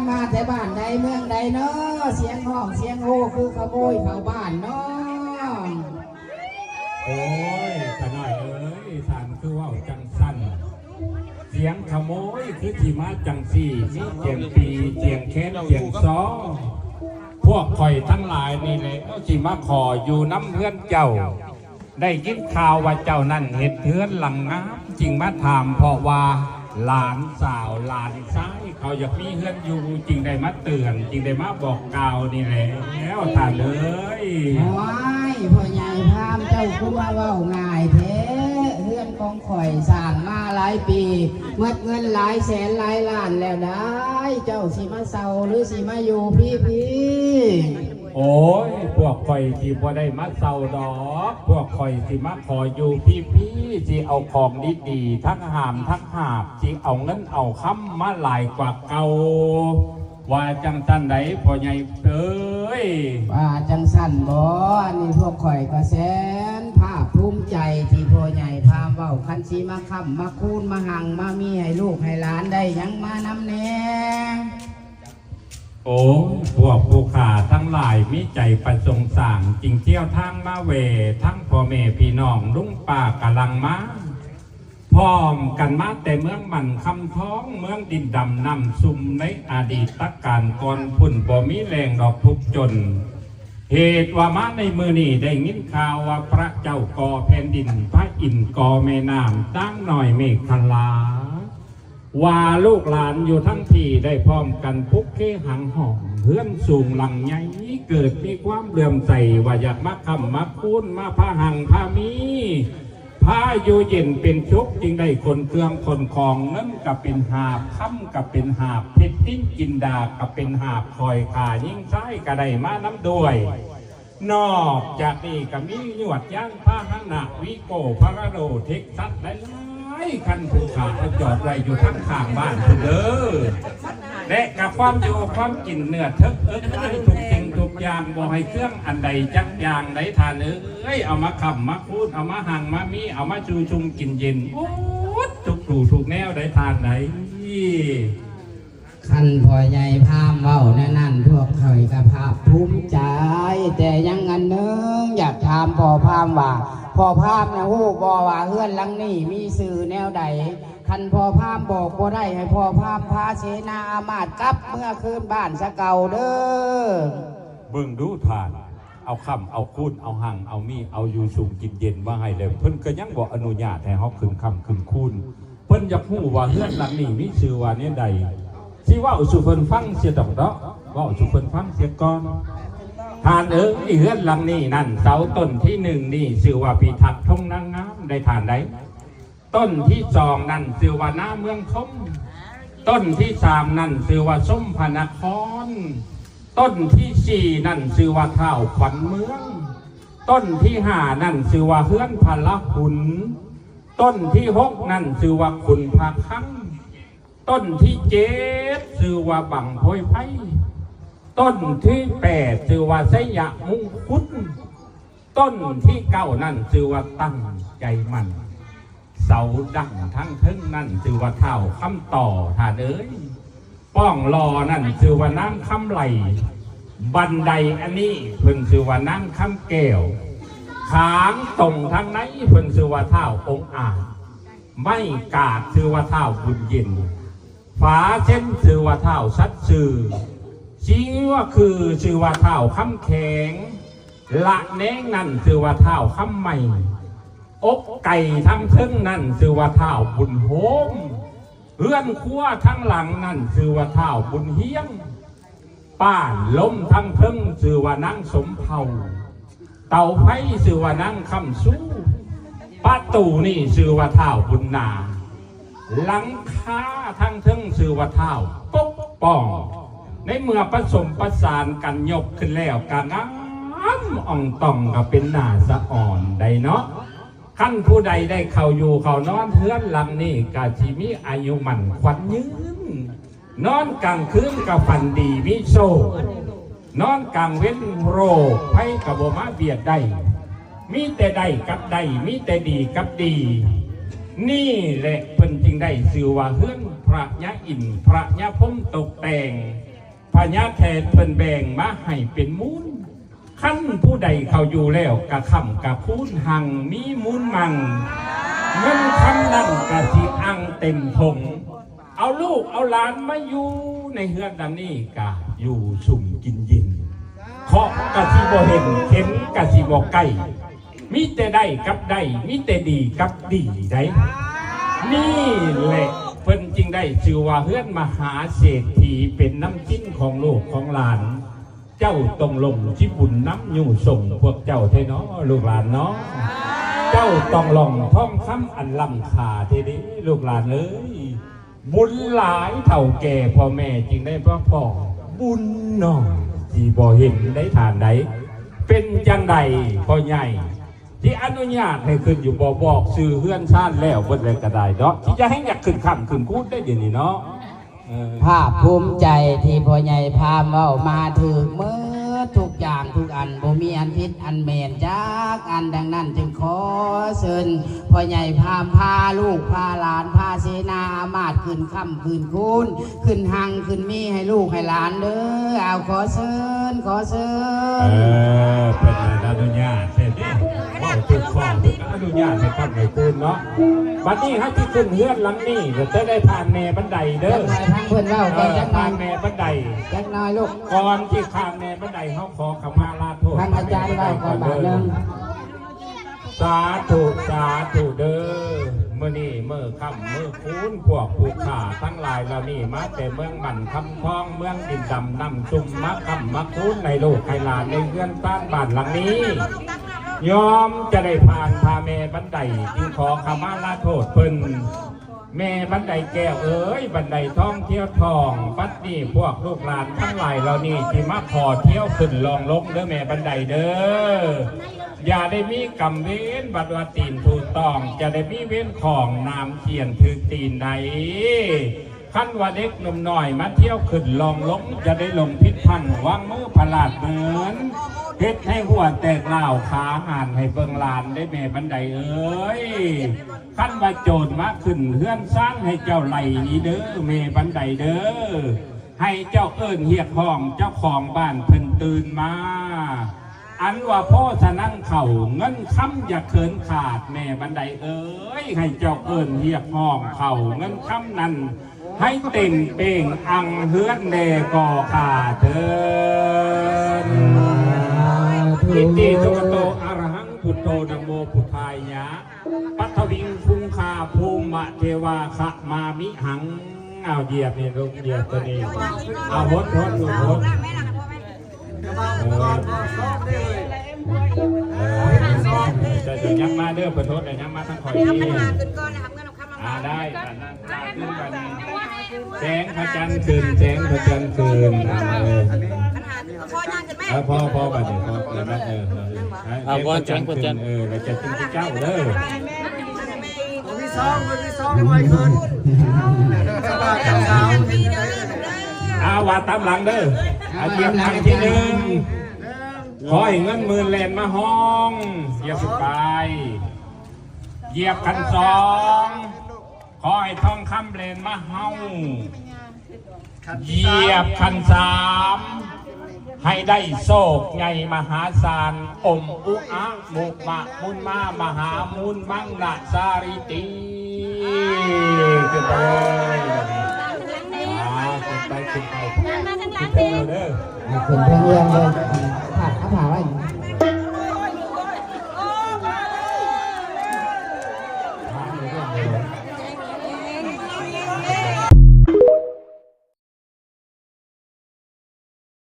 มาแต่บ้านใดเมืองใดเนาะเสียงห้องเสียงโห่คือขโมยเข้าบ้านเนาะโอ้ยขน่อยเอ้ยท่านคือว่าจังสั้นเสียงขโมยคือที่มาจังสี่นี่เจียงปีเจียงแค้นเจียงซ้อพวกข่อยทั้งหลายนี่เลยก็ที่มาขออยู่น้ำเพื่อนเจ้าได้ยินข่าวว่าเจ้านั่นเห็ดเพื่อนหลังน้ำจริงมาถามเพราะว่าหลานสาวหลานซ้ายเขาอยากมีเพื่อนอยู่จริงได้มาเตือนจริงได้มาบอกกล่าวนี่แหละแล้วท่านเลยว้ายพ่อใหญ่พามเจ้าคือว่าเว้าง่ายแท้เพื่อนของข่อยสร้างมาหลายปีเมื่อเงินหลายแสนหลายล้านแล้วได้เจ้าสิมาเศร้าหรือสิมาอยู่พี่โอ้ยพวกข่อยที่พอได้มาเศร้าดอกพวกข่อยที่มาขออยู่พี่ที่เอาของดีๆทั้งหามทั้งหาบที่เอาเงินเอาค้ำมาหลายกว่าเก่าว่าจังสันไหนพ่อใหญ่เอ้ยว่าจังสันบ่อันนี้พวกข่อยก็แสนภาคภูมิใจที่พ่อใหญ่พามเว้าคันสีมาค้ำมาคูนมาหังมามีให้ลูกให้หลานได้ยังมานำแน่โอ้พวกผู้ขาทั้งหลายมีใจประสงค์สั่งจริงเที่ยวทางมาเวทั้งพ่อแม่พี่น้องลุงป้ากำลังมาพร้อมกันมาแต่เมืองมันคำท้องเมืองดินดำนำซุ่มในอดีตการก่อนพุ่นบ่มีแรงดอกทุกจนเหตุว่ามาในมือนี้ได้ยินข่าวว่าพระเจ้าก่อแผ่นดินพระอินทร์ก่อแม่น้ำตั้งหน่อยเมฆคลาว่าลูกหลานอยู่ทั้งที่ได้พร้อมกันพุกเขหังหอมเพื่อนสูงหลังใหญ่เกิดมีความเลื่อมใสว่าอยากมาคำมาพูนมาพาหังพามีพาอยู่เย็นเป็นชุกจึงได้คนเครื่องคนของนั่นกับเป็นหาบค่ำกับเป็นหาบเพชรติ้นกินดากับเป็นหาบคอยขายิ่งใช้กระไดมาน้ำด้วยนอกจากนี้ก็มีหยวดย่างพาหนะวิโก้พาราโดเท็กซัสและคันผู้ขาจอดไว้อยู่ทั้งข้างบ้านคุณเด้อและกับความอยู่ความกินเนื้อทึกได้ทุกสิ่งทุกอย่างบ่ให้เครื่องอันใดจักอย่างใดทานเอามาขับมาพูดเอามาหั่งมามีเอามาจูชุมกินเย็นทุกถูกแนวได้ทานไหนคันพ่อใหญ่พามเว้าแน่นั่นพวกข่อยกับภาคภูมิใจแต่ยังอันนึงอยากถามพ่อพามว่าพ่อพามนะฮู้บ่ว่าเฮือนหลังนี้มีสื่อแนวใดคันพ่อพามบอกบ่ได้ให้พ่อพามพาเสนาอามาตย์กลับเมื่อคืนบ้านสะเก่าเด้อเบิ่งดูทานเอาคำเอาคูนเอาหั่งเอามีเอาอยู่สูงกินเย็นว่าให้เลยเพิ่นก็ยังบ่อนุญาตให้เฮาขึ้นคำขึ้นคูนเพิ่นอยากฮู้ว่าเฮือนหลังนี้มีชื่อว่าแนวใดสิว่าสุเพิ่นฟังเสียดอกเนาะว่าสุเพิ่นฟังเสียก่อนทานเฮือนหลังนี้นั่นเสาต้นที่หนึ่งนี่ชื่อว่าพิทักษ์ทงนางงามได้ทานได้ต้นที่สองนั่นชื่อว่าหน้าเมืองคมต้นที่สามนั่นชื่อว่าส้มพนครต้นที่สี่นั่นชื่อว่าเท้าขวัญเมืองต้นที่ห้านั่นชื่อว่าเฮือนพละขุนต้นที่หกนั่นชื่อว่าขุนพาคังต้นที่เจ็ดชื่อว่าบังโพยไพต้นที่แปดชื่อว่าไสยะมุงคุดต้นที่เก้านั่นชื่อว่าตั้งใจมันเสาดังทั้งทึ่งนั่นชื่อว่าเท้าคำต่อท่าป้องรอนั่นชื่อว่าน้ำคำไหลบันไดอันนี้เพิ่นชื่อว่าน้ำคำแก้วขางตรงทั้งไหนเพิ่นชื่อว่าเท้าองค์อาจไม่กาดชื่อว่าเท้าบุญเย็นฝาเช่นชื่อว่าเท้าชัดชื่อชี้ว่าคือชื่อว่าเท้าคำแข็งละเน้งนั่นชื่อว่าเท้าคำใหม่อกไก่ทั้งทึ่งนั่นชื่อว่าเท้าบุญโฮมเฮือนขั้วทั้งหลังนั่นชื่อว่าเท้าบุญเฮียงป้านล้มทั้งทึ่งชื่อว่านั่งสมเผาเต่าไผ่ชื่อว่านั่งคำสู้ป้าตู่นี่ชื่อว่าเท้าบุญนาหลังคาทั้งทึ่งชื่อว่าเท้าปกป้องในเมื่อผสมประสานกันยกขึ้นแล้วกันน้ำอ่องต่องก็เป็นหน้าสะอ่อนใดเนาะขั้นผู้ใดได้เข้าอยู่เข้านอนเฮือนหลังนี้กะที่มีอายุมันขวัญยืนนอนกลางคืนกับฝันดีมิโซนอนกลางเว้นโรคไพ่กับโบมาเบียดได้มีแต่ได้กับได้มีแต่ดีกับดีนี่แหละเพิ่นจึงได้ชื่อว่าเฮือนพระยะอินทร์พระยะพรหมตกแต่ง พญาแทนเพิ่นแบ่งมาให้เป็นมูลขั้นผู้ใดเขาอยู่แล้วกะค่ำกะคูนหังมีมูลมั่งเงินคำนั่นกะสิอังเต็มทงเอาลูกเอาหลานมาอยู่ในเฮือนดังนี้กะอยู่สุ่มกินยินเคาะกะสิบ่เห็นเข็นกะสิบ่ใกล้มีแต่ได้กับได้มีแต่ดีกับดีได้นี่แหละเพิ่นจึงได้ชื่อว่าเฮือนมหาเศรษฐีเป็นน้ำจิ้มของลูกของหลานเจ้าต้องลงที่บุญน้ำอยู่ส่งพวกเจ้าเทเนาะลูกหลานเนาะเจ้าต้องลองท่องคำอันล้ำค่าเทนี้ลูกหลานเลยบุญหลายเท่าแก่พ่อแม่จึงได้พ่อบุญน้อยที่บ่เห็นได้ทานใดเป็นจังใดพ่อใหญ่ที่อนุญาตให้ขึ้นอยู่บ่บอกสื่อเฮือนชาติแล้วเบิดเลยก็ได้เนาะที่จะให้อยากขึ้นคำขึ้นคูดได้เดี๋ยวนี้เนาะภาคภูมิใจที่พ่อใหญ่พามเว้ามาถึงเมื่อทุกอย่างทุกอันบ่มีอันพิษอันเมนจากอันดังนั้นจึงขอเชิญพ่อใหญ่พามพาลูกพาหลานพาเสนาอามาตย์ขึ้นค่ำขึ้นคูนขึ้นหังขึ้นมีให้ลูกให้หลานเด้อเอาขอเชิญขอเชิญเป็นอนุญาตเสร็จแล้วทุกข้ออนุญาตให้ทำให้คุณเนาะบัดนี้ครับที่ขึ้นเฮือนหลังนี้จะได้ผ่านแม่บันไดเด้อทั้งเพื่อนเล่าผ่านแม่บันไดจักน้อยลูกก่อนที่ข้ามแม่บันไดเขาขอขมาลาโทษท่านอาจารย์เล่าก่อนบาทนึงสาธุสาธุเด้อเมื่อนี่เมื่อค่ำเมื่อคูนพวกผู้ข่าทั้งหลายเรานี่มาแต่เมืองบั่นคำทองเมืองดินดำน้ำจุ่มมาค่ำมาคูนในโลกไทยลานในเรือนบ้านบ้านหลังนี้ยอมจะได้ผ่านพาแม่บันไดจึงขอขมาลาโทษเพิ่นแม่บันไดแก้วเอ๋ยบันไดท่องเที่ยวทองบัดนี้พวกลูกหลานทั้งหลายเรานี่ที่มาขอเที่ยวขึ้นลองลงเด้อแม่บันไดเด้ออย่าได้มีกรรมเว้นบัดว่าตีนถูกต้องจะได้มีเว้นของนามเขียนถือตีนใดขั้นว่าเด็กหนุ่มหน่อยมาเที่ยวขึ้นลองลงจะได้ลงพิษพังวางมือพลาดเหมือนเพชรให้หัวแตกเหล่าขาห่านให้เบิงลานได้แม่บันไดเอ้ยขั้นว่าโจรมาขึ้นเฮือนสร้างให้เจ้าไหลนี้เด้อแม่บันไดเด้อให้เจ้าเอิ้นเฮียกห้องเจ้าของบ้านเพิ่นตื่นมาอันว่าพ่อสนั่งเข่าเงินค้ำอย่าเขินขาดแม่บันไดเอ้ยให้เจ้าเอิ้นเฮียกห้องเข่าเงินค้ำนั้นให้เต็มเป่งอังเฮือนเดก่อขาเถินอิติสุขโตอะระหังพุทโธนะโมพุทธายะปัทวิงคุงคาภูมิเทวาขะมามิหังเอาเหยียบนี่ลูกเหยียบตัวนี้เอาหดลูกหดจะยักมาเด้อประทศยักมาทั้งคอยนี่ได้ขึ้นไปนี่แสงพระจันทร์คืนแสงพระจันทร์คืนพ่อบัดนี้พ่อแล้วนะพ่อแสงพระจันทร์เราจะจิ้มเจ้าเด้อมีซองไว้คืนว่าตามหลังเด้ออาเจียบครั้งที่หนึ่งขอให้เงินหมื่นแลนมาห้องเหยียบไปเหยียบคันสองขอให้ทองคำแลนมาเฮาเหยียบคันสามให้ได้โศกไงมหาศาลอมอุอะมุมะมุนมามหามุนมังนะสาริตีขึ้นไปเลยขึ้นไปขึ้นไปเด้อขึ้นเพื่อนเลย